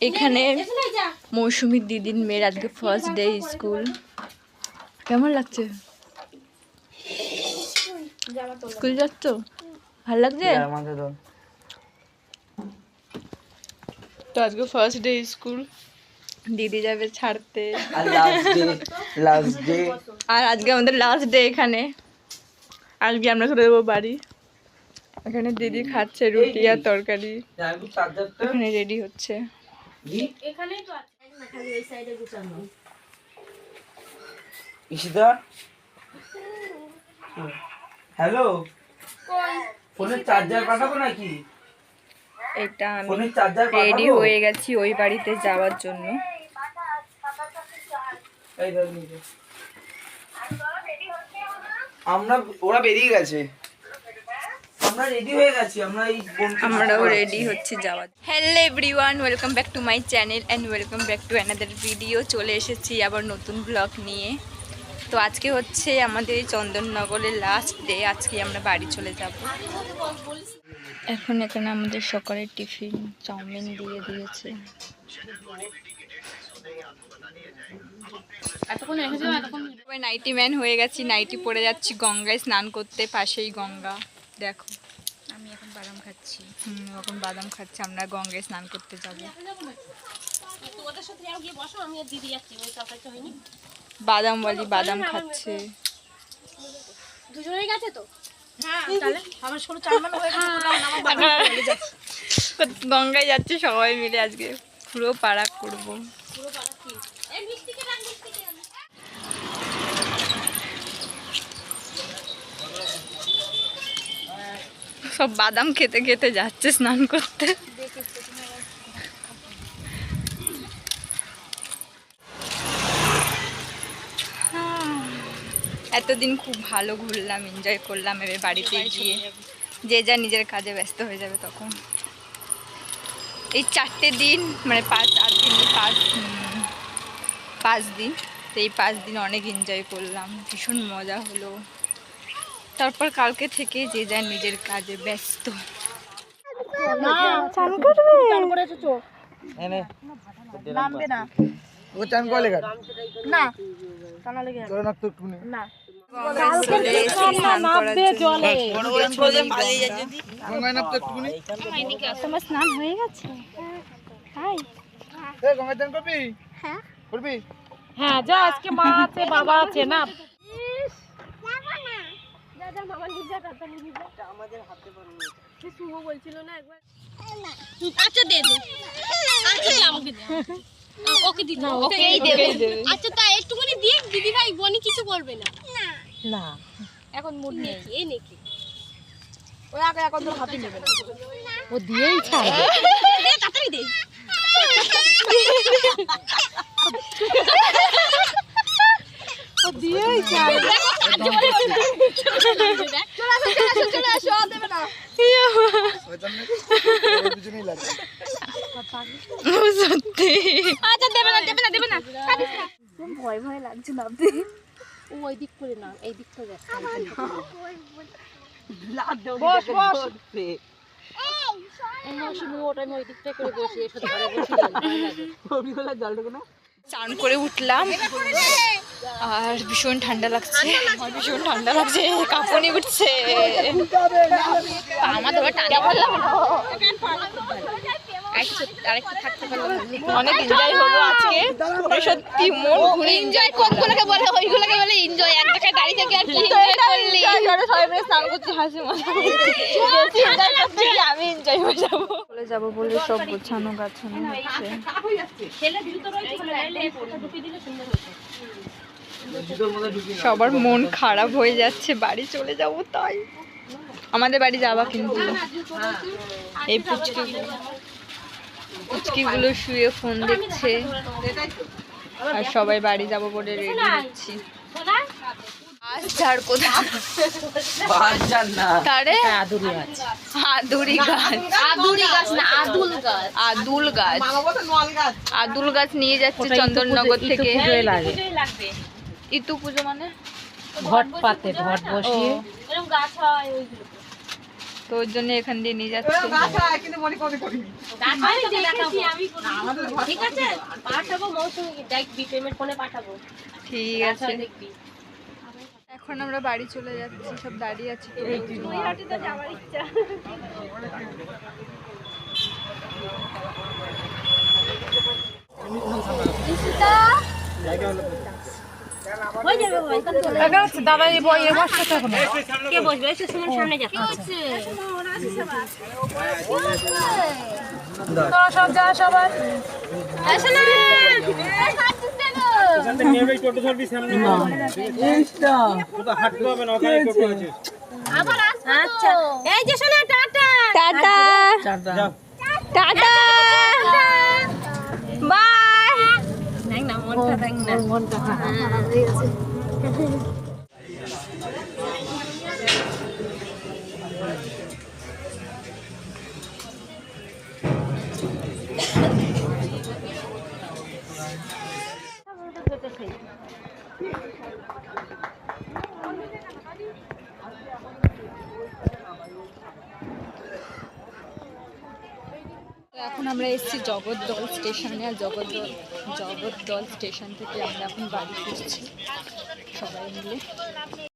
এখানে মৌসুমী দিদির মেয়ের আজকে ফার্স্ট ডে স্কুল। কেমন লাগছে? স্কুল যাচ্ছ? ভালো লাগছে? তো আজকে ফার্স্ট ডে স্কুল, দিদি যাবে ছাড়তে আর আজকে আমাদের লাস্ট ডে। এখানে আজকে আমরা চলে যাবো বাড়ি। এখানে দিদি খাচ্ছে রুটি আর তরকারি, এখানে রেডি হচ্ছে। হ্যালো, ফোনের চার্জার পাঠাবো নাকি? এটা আমি রেডি হয়ে গেছি ওই বাড়িতে যাওয়ার জন্য। ওরা বেরিয়ে গেছে, আমরাও রেডি হচ্ছি যাওয়ার। Hello everyone, welcome back to my channel and welcome back to another video. চলে এসেছি আবার নতুন ব্লগ নিয়ে। তো আজকে হচ্ছে আমাদের এই চন্দননগরের লাস্ট ডে। আজকে আমরা বাড়ি চলে যাব। এখন এখানে আমাদের সকালের টিফিন চাউমিন দিয়ে দিয়েছে। নাইটি ম্যান হয়ে গেছি, নাইটি পরে যাচ্ছি গঙ্গায় স্নান করতে। পাশেই গঙ্গা, দেখো। আমি এখন বাদাম খাচ্ছি। এখন বাদাম খাচ্ছি। আমরা গঙ্গায় স্নান করতে যাব। বাদাম বলি, বাদাম খাচ্ছে। দুজনেই গেছে তো? গঙ্গায় যাচ্ছে সবাই মিলে, আজকে পুরো পাড়া করবো। সব বাদাম খেতে খেতে যাচ্ছে স্নান করতে। এতদিন খুব ভালো ঘুরলাম, এনজয় করলাম। এবার বাড়িতে গিয়ে যে যা নিজের কাজে ব্যস্ত হয়ে যাবে তখন। এই 4টে দিন মানে 5 দিন, তো এই 5 দিন অনেক এনজয় করলাম, ভীষণ মজা হলো। তারপর কালকে থেকে যে যা নিজের কাজে ব্যস্ত। তোমার স্নান হয়ে গেছে? হ্যাঁ, যা। আজকে মা আছে, বাবা আছে না। আচ্ছা দে দে, আচ্ছা আমাকে দে, ওকে দিতে, ওকেই দেবে। আচ্ছা তা একটুখানি দিয়ে দিদি ভাই বনি কিছু করবে না। না এখন মুড নেই। এই নাকি ওই আগে এখন তো হাতে নেবে না, ও দিয়েই ছাড়বে। দে তাড়াতাড়ি দে। ও দিয়েই ছাড়বে। চলে আসো দেবে না। সত্যি আচ্ছা দেবে না, দেবে না, দেবে না। ভয় ভয় লাগছে না? আপনি ওই দিক করে না, এই দিকটা দেখ। বস বস। এই মৌসুমি ওটা আমি ওই দিকটা করে বসি, এসে ধরে বসি। ওইগুলা জলটা না। চান করে উঠলাম আর ভীষণ ঠান্ডা লাগছে, ভীষণ ঠান্ডা লাগছে, কাঁপুনি উঠছে। আমাদের ঠান্ডা পড়লাম, অনেক এনজয় হলো আজকে। সত্যি মন ঘুরে এনজয় কোনগুলোকে বলে? ওইগুলোকে বলে এনজয়। এক জায়গায় দাঁড়িয়ে থেকে আর কি এনজয় করলি? সবাই মিলে স্নান করছি, হাসি মজা করছি। আমি এনজয় হয়ে যাবো, চলে যাবো বলে সব গোছানো গাছানো হচ্ছে। সবার মন খারাপ হয়ে যাচ্ছে, বাড়ি চলে যাবো তাই। আমাদের বাড়ি যাবা কিন্তু। এই পুচকিগুলো শুয়ে ফোন দেখছে আর সবাই বাড়ি যাবো বলে রেডি হচ্ছি। আচ্ছা কোথায়? আদুরি গাছ, আদুল গাছ নিয়ে যাচ্ছে চন্দননগর থেকে। ইতু পুজো মানে ঘট পাতে, ঘট বসিয়ে তো ওর জন্য এখান দিয়ে নিয়ে যাচ্ছে। ঠিক আছে পাঠাবো মৌসুমি দেখবি পেমেন্ট ফোনে পাঠাবো। ঠিক আছে, দেখবি এখন আমরা বাড়ি চলে যাচ্ছি, সব দাঁড়িয়ে আছি। যাওয়ার ইচ্ছা। দাদা এই বসতে এখন কে বসবে? এসে সুমন সামনে যা। তোরা সব যা সবাই আসো না। আবার আসবো। আচ্ছা এই যে শোনা টাটা। Tata tata bye. দেখ না মনটা দেখ না। মনটা এখন আমরা এসেছি জগদ্দল স্টেশনে, আর জগদ্দল স্টেশন থেকে আমরা এখন বাড়ি ফিরছি সবাই মিলে।